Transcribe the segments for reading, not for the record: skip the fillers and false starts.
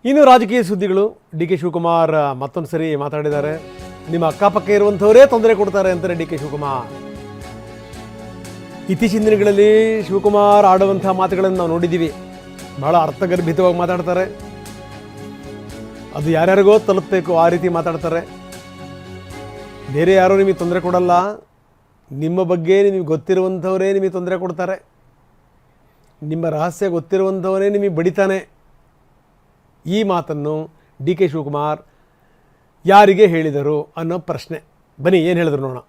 ಇನ್ನು ರಾಜಕೀಯ ಸುದ್ದಿಗಳು. ಡಿ ಕೆ ಶಿವಕುಮಾರ್ ಮತ್ತೊಂದು ಸರಿ ಮಾತಾಡಿದ್ದಾರೆ. ನಿಮ್ಮ ಅಕ್ಕಪಕ್ಕ ಇರುವಂಥವರೇ ತೊಂದರೆ ಕೊಡ್ತಾರೆ ಅಂತಾರೆ ಡಿ ಕೆ ಶಿವಕುಮಾರ್. ಇತ್ತೀಚಿನ ದಿನಗಳಲ್ಲಿ ಶಿವಕುಮಾರ್ ಆಡುವಂಥ ಮಾತುಗಳನ್ನು ನಾವು ನೋಡಿದ್ದೀವಿ. ಬಹಳ ಅರ್ಥಗರ್ಭಿತವಾಗಿ ಮಾತಾಡ್ತಾರೆ. ಅದು ಯಾರ್ಯಾರಿಗೋ ತಲುಪಬೇಕು ಆ ರೀತಿ ಮಾತಾಡ್ತಾರೆ. ಬೇರೆ ಯಾರೂ ನಿಮಗೆ ತೊಂದರೆ ಕೊಡಲ್ಲ, ನಿಮ್ಮ ಬಗ್ಗೆ ನಿಮಗೆ ಗೊತ್ತಿರುವಂಥವರೇ ನಿಮಗೆ ತೊಂದರೆ ಕೊಡ್ತಾರೆ. ನಿಮ್ಮ ರಹಸ್ಯ ಗೊತ್ತಿರುವಂಥವರೇ ನಿಮಗೆ ಬಡಿತಾನೆ. ಈ ಮಾತನ್ನು ಡಿ ಕೆ ಶಿವಕುಮಾರ್ ಯಾರಿಗೆ ಹೇಳಿದರು ಅನ್ನೋ ಪ್ರಶ್ನೆ. ಬನ್ನಿ ಏನು ಹೇಳಿದ್ರು ನೋಡೋಣ.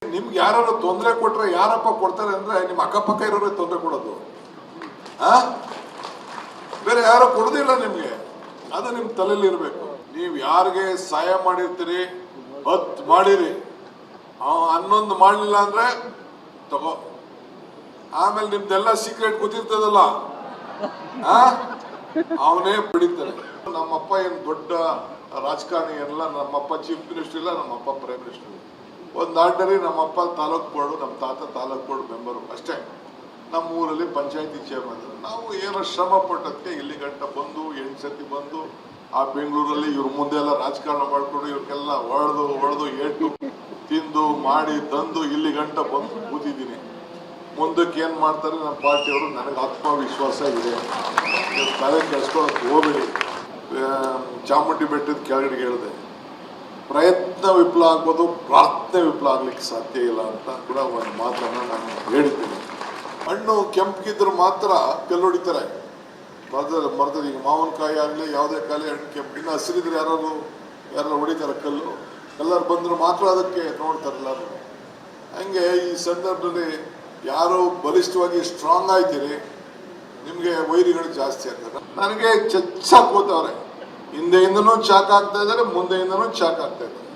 ನಿಮ್ಗೆ ಯಾರು ತೊಂದರೆ ಕೊಟ್ರೆ ಯಾರಪ್ಪ ಕೊಡ್ತಾರೆ ಅಂದ್ರೆ ನಿಮ್ಮ ಅಕ್ಕಪಕ್ಕ ಇರೋರೇ ತೊಂದರೆ ಕೊಡೋದು. ಬೇರೆ ಯಾರು ಕೊಡೋದಿಲ್ಲ ನಿಮ್ಗೆ. ಅದು ನಿಮ್ ತಲೆಯಲ್ಲಿ ಇರ್ಬೇಕು. ನೀವು ಯಾರಿಗೆ ಸಹಾಯ ಮಾಡಿರ್ತೀರಿ 10 ಮಾಡಿರಿ, 11 ಮಾಡಲಿಲ್ಲ ಅಂದ್ರೆ ತಗೋ. ಆಮೇಲೆ ನಿಮ್ದೆಲ್ಲ ಸೀಕ್ರೆಟ್ ಗೊತ್ತಿರ್ತದಲ್ಲ, ಅವನೇ ಬಿಡಿತಾರೆ. ನಮ್ಮಪ್ಪ ಏನು ದೊಡ್ಡ ರಾಜಕಾರಣಿ ಎಲ್ಲ. ನಮ್ಮಪ್ಪ ಚೀಫ್ ಮಿನಿಸ್ಟರ್ ಇಲ್ಲ, ನಮ್ಮಪ್ಪ ಪ್ರೈಮ್ ಮಿನಿಸ್ಟರ್. ಒಂದು ಆರ್ಡರಿ ನಮ್ಮಪ್ಪ ತಾಲೂಕ್ ಬೋರ್ಡು, ನಮ್ಮ ತಾತ ತಾಲೂಕ್ ಬೋರ್ಡ್ ಮೆಂಬರು ಅಷ್ಟೇ. ನಮ್ಮ ಊರಲ್ಲಿ ಪಂಚಾಯತಿ ಚೇರ್ಮನ್. ನಾವು ಏನೋ ಶ್ರಮ ಪಟ್ಟದಕ್ಕೆ ಇಲ್ಲಿ ಗಂಟ ಬಂದು 8 ಸತಿ ಬಂದು ಆ ಬೆಂಗಳೂರಲ್ಲಿ ಇವ್ರ ಮುಂದೆ ಎಲ್ಲ ರಾಜಕಾರಣ ಮಾಡ್ಕೊಂಡು ಇವ್ರಿಗೆಲ್ಲ ಹೊಡೆದು ಏಟು ತಿಂದು ಮಾಡಿ ತಂದು ಇಲ್ಲಿ ಗಂಟ ಬಂದು ಕೂತಿದ್ದೀನಿ. ಮುಂದಕ್ಕೆ ಏನ್ ಮಾಡ್ತಾರೆ ನಮ್ಮ ಪಾರ್ಟಿಯವರು, ನನಗೆ ಆತ್ಮವಿಶ್ವಾಸ ಇದೆ. ತಲೆ ಕೆಡಿಸ್ಕೊಳಕ್ ಹೋಗ್ಬೇಡಿ. ಚಾಮುಂಡಿ ಬೆಟ್ಟದ ಕೆಳಗಡೆ ಹೇಳಿದೆ, ಪ್ರಯತ್ನ ವಿಫಲ ಆಗ್ಬೋದು, ಪ್ರಾರ್ಥನೆ ವಿಫಲ ಆಗ್ಲಿಕ್ಕೆ ಸಾಧ್ಯ ಇಲ್ಲ ಅಂತ ಕೂಡ ಒಂದು ಮಾತನ್ನ ನಾನು ಹೇಳಿದ್ದೀನಿ. ಹಣ್ಣು ಕೆಂಪಗಿದ್ರು ಮಾತ್ರ ಕಲ್ಲು ಹೊಡಿತಾರೆ. ಮರದ ಈಗ ಮಾವಿನಕಾಯಿ ಆಗಲಿ ಯಾವುದೇ ಕಾಯಿ ಹಣ್ಣು ಕೆಂಪು, ಇನ್ನು ಹಸಿರಿದ್ರೆ ಯಾರು ಹೊಡಿತಾರೆ ಕಲ್ಲು. ಎಲ್ಲರೂ ಬಂದ್ರು ಮಾತ್ರ ಅದಕ್ಕೆ ನೋಡ್ತಾರೆ ಎಲ್ಲರೂ. ಹಂಗೆ ಈ ಸಂದರ್ಭದಲ್ಲಿ ಯಾರು ಬಲಿಷ್ಠವಾಗಿ ಸ್ಟ್ರಾಂಗ್ ಆಯ್ತೀರಿ, ನಿಮ್ಗೆ ವೈರಿಗಳು ಜಾಸ್ತಿ ಆಗ್ತಾರೆ. ನನಗೆ ಚಚ್ಚಾಕ್ ಹೋದವ್ರೆ, ಹಿಂದೆಯಿಂದನೂ ಚಾಕ್ ಆಗ್ತಾ ಇದ್ದಾರೆ, ಮುಂದೆಯಿಂದನೂ ಚಾಕ್ ಆಗ್ತಾ ಇದ್ದಾರೆ.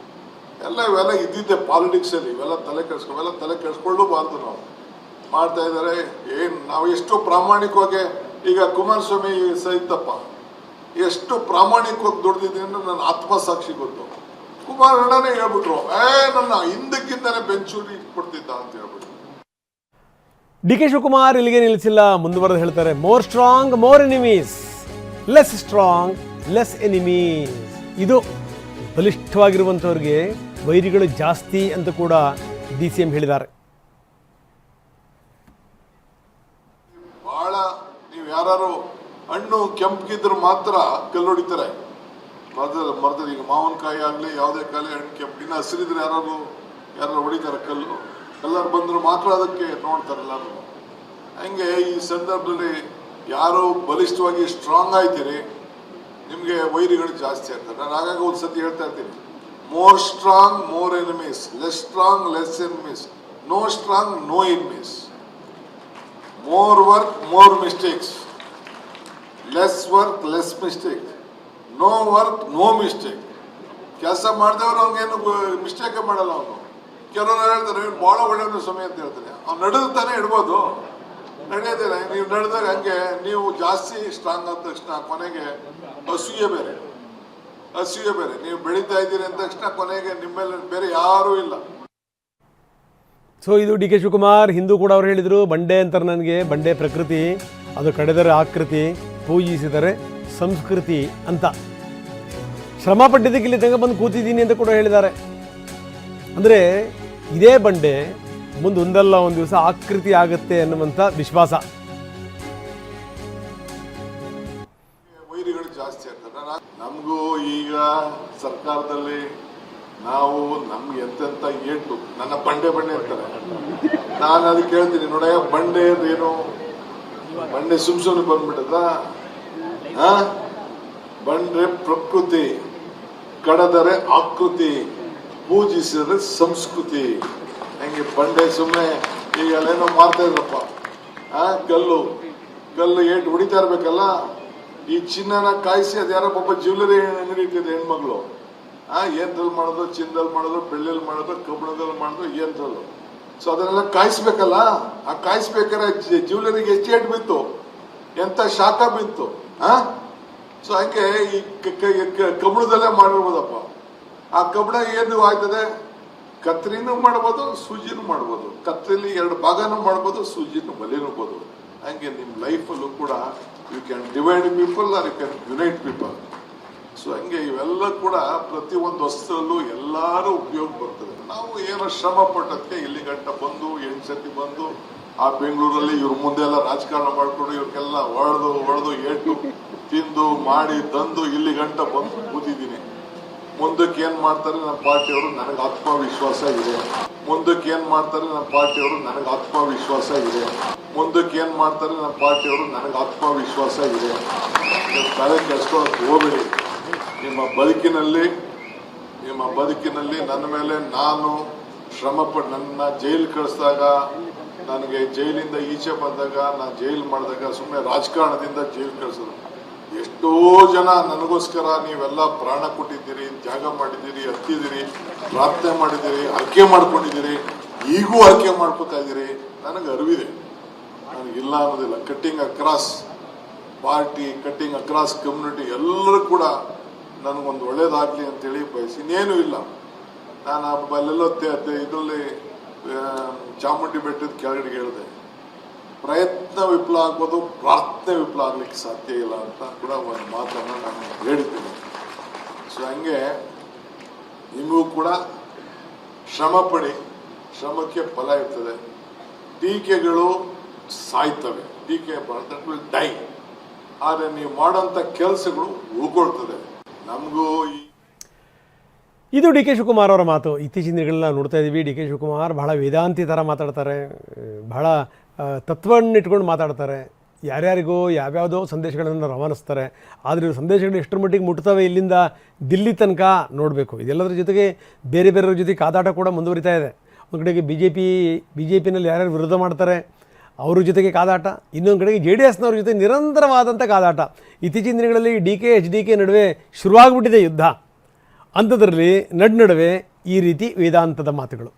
ಇವೆಲ್ಲ ಇದ್ದಿದ್ದೆ ಪಾಲಿಟಿಕ್ಸ್ ಅಲ್ಲಿ. ಇವೆಲ್ಲ ತಲೆ ಕೆಡಿಸ್ಕೊಳ್ಳಬಾರ್ದು. ನಾವು ಮಾಡ್ತಾ ಇದ್ದಾರೆ. ನಾವು ಎಷ್ಟು ಪ್ರಾಮಾಣಿಕವಾಗಿ, ಈಗ ಕುಮಾರಸ್ವಾಮಿ ಸಹಿತಪ್ಪ ಎಷ್ಟು ಪ್ರಾಮಾಣಿಕವಾಗಿ ದುಡ್ದಿದ್ದೀನಿ ಅಂದ್ರೆ ನನ್ನ ಆತ್ಮಸಾಕ್ಷಿ ಗೊತ್ತು. ಕುಮಾರಣ್ಣನೇ ಹೇಳ್ಬಿಟ್ರು, ನನ್ನ ಹಿಂದಕ್ಕಿಂತಾನೆ ಬೆಂಚೂರಿ ಕೊಡ್ತಿದ್ದ ಅಂತ ಹೇಳ್ಬಿಟ್ರು. ಡಿ ಕೆ ಶಿವಕುಮಾರ್ ಇಲ್ಲಿಗೆ ನಿಲ್ಲಿಸಿಲ್ಲ, ಮುಂದುವರೆದು ಹೇಳ್ತಾರೆ. More strong more enemies, less strong less enemies. ಇದು ಬಲಿಷ್ಠವಾಗಿರುವಂಥವ್ರಿಗೆ ವೈರಿಗಳು ಜಾಸ್ತಿ ಅಂತ ಕೂಡ DCM ಹೇಳಿದ್ದಾರೆ. ಬಹಳ ನೀವು ಯಾರು ಹಣ್ಣು ಕೆಂಪಗಿದ್ರು ಮಾತ್ರ ಕಲ್ಲು ಹೊಡಿತಾರೆ. ಮರದ ಈಗ ಮಾವಿನಕಾಯಿ ಆಗಲಿ ಯಾವುದೇ ಕಾಯಿ ಹಣ್ಣು ಕೆಂಪು, ಇನ್ನು ಹಸಿರಿದ್ರೆ ಯಾರು ಹೊಡಿತಾರೆ ಕಲ್ಲು. ಎಲ್ಲರೂ ಬಂದ್ರು ಮಾತ್ರ ಅದಕ್ಕೆ ನೋಡ್ತಾರೆ ಎಲ್ಲರೂ. ಹಂಗೆ ಈ ಸಂದರ್ಭದಲ್ಲಿ ಯಾರು ಬಲಿಷ್ಠವಾಗಿ ಸ್ಟ್ರಾಂಗ್ ಆಯ್ತೀರಿ, ನಿಮ್ಗೆ ವೈರಿಗಳು ಜಾಸ್ತಿ ಆಗ್ತಾರೆ. ನಾನು ಆಗಾಗ ಒಂದ್ಸತಿ ಹೇಳ್ತಾ ಇರ್ತೀನಿ, more strong more enemies, less strong less enemies, no strong no enemies, more work more mistakes, less work less mistake, no work no mistake. ಕೆಲಸ ಮಾಡಿದವರು ಅವ್ನಿಗೇನು ಮಿಸ್ಟೇಕ್ ಮಾಡಲ್ಲ. ಅವನು ಕೆಲವರು ಹೇಳ್ತಾರೆ ಬಹಳ ಒಳ್ಳೆಯ ಸಮಯ ಅಂತ ಹೇಳ್ತಾರೆ. ಅವ್ನು ನಡೆದು ತಾನೇ ಇಡ್ಬೋದು, ನಡೆಯೋದಿಲ್ಲ. ನೀವು ನಡೆದಾಗ ಹಂಗೆ ನೀವು ಜಾಸ್ತಿ ಸ್ಟ್ರಾಂಗ್ ಆದ ತಕ್ಷಣ ಕೊನೆಗೆ ಅಸೂಯೆ ಬೇರೆ. ನೀವು ಬೆಳೀತಾ ಇದ್ದೀರಿ ಅಂದ ತಕ್ಷಣ ಕೊನೆಗೆ ನಿಮ್ಮೇಲೆ ಬೇರೆ ಯಾರೂ ಇಲ್ಲ. ಸೊ ಇದು ಡಿ ಕೆ ಶಿವಕುಮಾರ್. ಹಿಂದೂ ಕೂಡ ಅವ್ರು ಹೇಳಿದರು, ಬಂಡೆ ಅಂತಾರೆ ನನಗೆ, ಬಂಡೆ ಪ್ರಕೃತಿ, ಅದು ಕಡೆದರೆ ಆಕೃತಿ, ಪೂಜಿಸಿದರೆ ಸಂಸ್ಕೃತಿ ಅಂತ. ಶ್ರಮ ಪಟ್ಟಿದ್ದಕ್ಕೆ ಇಲ್ಲಿ ತನಕ ಬಂದು ಕೂತಿದ್ದೀನಿ ಅಂತ ಕೂಡ ಹೇಳಿದ್ದಾರೆ. ಅಂದರೆ ಇದೇ ಬಂಡೆ ಮುಂದೆ ಒಂದಲ್ಲ ಒಂದು ದಿವಸ ಆಕೃತಿ ಆಗುತ್ತೆ ಅನ್ನುವಂಥ ವಿಶ್ವಾಸ. ವೈರಿಗಳು ಜಾಸ್ತಿ ಆಗ್ತಾರೆ. ನಮಗೂ ಈಗ ಸರ್ಕಾರದಲ್ಲಿ ನಾವು ನಮ್ಗೆ ಎಂತೆಂತ ಏಟು ನನ್ನ ಬಂಡೆ ಇರ್ತಾರೆ. ನಾನು ಅದಕ್ಕೆ ಹೇಳ್ತೀನಿ, ನೋಡ ಬಂಡೆ ಏನು, ಬಂಡೆ ಸುಮ್ನೆ ಬಂದ್ಬಿಟ್ಟದ. ಬಂಡೆ ಪ್ರಕೃತಿ, ಕಡದರೆ ಆಕೃತಿ, ಪೂಜಿಸಿದ್ರೆ ಸಂಸ್ಕೃತಿ. ಹಂಗೆ ಬಂಡೆ ಸುಮ್ಮನೆ ಈಗ ಅಲ್ಲೇನೋ ಮಾಡ್ತಾ ಇದ್ರಪ್ಪ, ಕಲ್ಲು ಏಟು ಹೊಡಿತಾ ಇರ್ಬೇಕಲ್ಲ. ಈ ಚಿನ್ನನ ಕಾಯಿಸಿ ಅದು ಯಾರೋ ಒಬ್ಬ ಜ್ಯುವೆಲರಿ ಅಂಗಡಿ ಇಟ್ಟಿದೆ ಹೆಣ್ಮಗಳು, ಏನ್ರಲ್ಲಿ ಮಾಡೋದು, ಚಿನ್ನದಲ್ಲಿ ಮಾಡೋದು, ಬೆಳ್ಳಿಯಲ್ಲಿ ಮಾಡೋದು, ಕಬ್ಬಿಣದಲ್ಲಿ ಮಾಡೋದು, ಏನ್ರಲ್ಲೂ. ಸೊ ಅದನ್ನೆಲ್ಲ ಕಾಯಿಸ್ಬೇಕಲ್ಲ. ಆ ಕಾಯಿಸ್ಬೇಕಾದ್ರೆ ಜ್ಯುವೆಲರಿಗೆ ಎಷ್ಟು ಏಟು ಬಿತ್ತು, ಎಂತ ಶಾಖ ಬಿತ್ತು. ಸೊ ಹಂಗೆ ಈ ಕಬ್ಬಿಣದಲ್ಲೇ ಮಾಡಿರ್ಬೋದಪ್ಪ. ಆ ಕಬ್ಬಿಣ ಏನು ಆಯ್ತದೆ, ಕತ್ರಿನೂ ಮಾಡ್ಬೋದು, ಸೂಜಿನೂ ಮಾಡ್ಬೋದು. ಕತ್ರಿಲಿ 2 ಭಾಗನೂ ಮಾಡ್ಬೋದು, ಸೂಜಿನೂ ಬಲಿನೂಬೋದು. ಹಂಗೆ ನಿಮ್ಮ ಲೈಫಲ್ಲೂ ಕೂಡ you can divide people or you can unite people. So ಹಂಗೆ ಇವೆಲ್ಲ ಕೂಡ ಪ್ರತಿಯೊಂದು ವಸ್ತುವಲ್ಲೂ ಎಲ್ಲರೂ ಉಪಯೋಗ ಬರ್ತದೆ. ನಾವು ಏನೋ ಶ್ರಮ ಪಟ್ಟದಕ್ಕೆ ಇಲ್ಲಿ ಗಂಟ ಬಂದು 8 ಸತಿ ಬಂದು ಆ ಬೆಂಗಳೂರಲ್ಲಿ ಇವ್ರ ಮುಂದೆ ಎಲ್ಲ ರಾಜಕಾರಣ ಮಾಡ್ಕೊಂಡು ಇವ್ರಿಗೆಲ್ಲ ಹೊಡೆದು ಏಟು ತಿಂದು ಮಾಡಿ ತಂದು ಇಲ್ಲಿ ಗಂಟ ಬಂದು ಕೂತಿದ್ದೀನಿ. ಮುಂದಕ್ಕೆ ಏನ್ ಮಾಡ್ತಾರೆ ನಮ್ಮ ಪಾರ್ಟಿಯವರು ನನಗೆ ಆತ್ಮವಿಶ್ವಾಸ ಇದೆ. ಮುಂದಕ್ಕೆ ಏನ್ ಮಾಡ್ತಾರೆ ನಮ್ಮ ಪಾರ್ಟಿಯವರು ನನಗೆ ಆತ್ಮವಿಶ್ವಾಸ ಇದೆ. ಮುಂದಕ್ಕೆ ಏನ್ ಮಾಡ್ತಾರೆ ನಮ್ಮ ಪಾರ್ಟಿಯವರು ನನಗೆ ಆತ್ಮವಿಶ್ವಾಸ ಇದೆ. ತಲೆ ಕೆಡ್ಸ್ಕೊಳಕ್ ಹೋಗ್ಬೇಡಿ. ನಿಮ್ಮ ಬದುಕಿನಲ್ಲಿ ನನ್ನ ಮೇಲೆ ನಾನು ಶ್ರಮಪಟ್ಟು ನನ್ನ ಜೈಲ್ ಕಳಿಸಿದಾಗ, ನನಗೆ ಜೈಲಿಂದ ಈಚೆ ಬಂದಾಗ, ನಾನು ಜೈಲ್ ಮಾಡಿದಾಗ ಸುಮ್ಮನೆ ರಾಜಕಾರಣದಿಂದ ಜೈಲ್ ಕಳಿಸಿದ್ರು. ಎಷ್ಟೋ ಜನ ನನಗೋಸ್ಕರ ನೀವೆಲ್ಲ ಪ್ರಾಣ ಕೊಟ್ಟಿದ್ದೀರಿ, ತ್ಯಾಗ ಮಾಡಿದ್ದೀರಿ, ಹತ್ತಿದ್ದೀರಿ, ಪ್ರಾರ್ಥನೆ ಮಾಡಿದ್ದೀರಿ, ಹರಕೆ ಮಾಡ್ಕೊಂಡಿದ್ದೀರಿ, ಈಗೂ ಹರಕೆ ಮಾಡ್ಕೋತಾ ಇದ್ದೀರಿ. ನನಗೆ ಅರಿವಿದೆ, ನನಗಿಲ್ಲ ಅನ್ನೋದಿಲ್ಲ. Cutting across party, cutting across community ಎಲ್ಲರೂ ಕೂಡ ನನಗೊಂದು ಒಳ್ಳೇದಾಗ್ಲಿ ಅಂತೇಳಿ ಬಯಸಿ, ಇನ್ನೇನು ಇಲ್ಲ. ನಾನು ಅಲ್ಲೆಲ್ಲೋ ಇದರಲ್ಲಿ ಚಾಮುಂಡಿ ಬೆಟ್ಟದ ಕೆಳಗಡೆ ಹೇಳಿದೆ, ಪ್ರಯತ್ನ ವಿಫಲ ಆಗ್ಬೋದು, ಪ್ರಾರ್ಥನೆ ವಿಫಲ ಆಗ್ಲಿಕ್ಕೆ ಸಾಧ್ಯ ಇಲ್ಲ ಅಂತ ಕೂಡ ಒಂದು ಮಾತನ್ನು ನಾನು ಹೇಳಿದ್ದೀನಿ. ಸೊ ಹಂಗೆ ನಿಮಗೂ ಕೂಡ ಶ್ರಮ ಪಡಿ, ಶ್ರಮಕ್ಕೆ ಫಲ ಇರ್ತದೆ. ಟೀಕೆಗಳು ಸಾಯ್ತವೆ, ಟೀಕೆ ದಟ್ ವಿಲ್ ಡೈ. ಆದರೆ ನೀವು ಮಾಡೋಂಥ ಕೆಲಸಗಳು ಉಳ್ಕೊಳ್ತದೆ. ನಮಗೂ ಇದು ಡಿ ಕೆ ಶಿವಕುಮಾರ್ ಅವರ ಮಾತು. ಇತ್ತೀಚಿನ ದಿನಗಳನ್ನ ನೋಡ್ತಾ ಇದ್ದೀವಿ, ಡಿ ಕೆ ಶಿವಕುಮಾರ್ ಬಹಳ ವೇದಾಂತಿ ಥರ ಮಾತಾಡ್ತಾರೆ, ಬಹಳ ತತ್ವವನ್ನು ಇಟ್ಕೊಂಡು ಮಾತಾಡ್ತಾರೆ. ಯಾರ್ಯಾರಿಗೋ ಯಾವ್ಯಾವುದೋ ಸಂದೇಶಗಳನ್ನು ರವಾನಿಸ್ತಾರೆ. ಆದರೆ ಇವು ಸಂದೇಶಗಳು ಎಷ್ಟರ ಮಟ್ಟಿಗೆ ಮುಟ್ತವೆ ಇಲ್ಲಿಂದ ದಿಲ್ಲಿ ತನಕ ನೋಡಬೇಕು. ಇದೆಲ್ಲದರ ಜೊತೆಗೆ ಬೇರೆ ಬೇರೆಯವ್ರ ಜೊತೆ ಕಾದಾಟ ಕೂಡ ಮುಂದುವರಿತಾ ಇದೆ. ಒಂದು ಕಡೆಗೆ ಬಿ ಜೆ ಪಿನಲ್ಲಿ ಯಾರ್ಯಾರು ವಿರೋಧ ಮಾಡ್ತಾರೆ ಅವ್ರ ಜೊತೆಗೆ ಕಾದಾಟ, ಇನ್ನೊಂದು ಕಡೆಗೆ JDSನವ್ರ ಜೊತೆ ನಿರಂತರವಾದಂಥ ಕಾದಾಟ. ಇತ್ತೀಚಿನ ದಿನಗಳಲ್ಲಿ HDK ನಡುವೆ ಶುರುವಾಗ್ಬಿಟ್ಟಿದೆ ಯುದ್ಧ. ಅಂಥದ್ರಲ್ಲಿ ನಡುವೆ ಈ ರೀತಿ ವೇದಾಂತದ ಮಾತುಗಳು.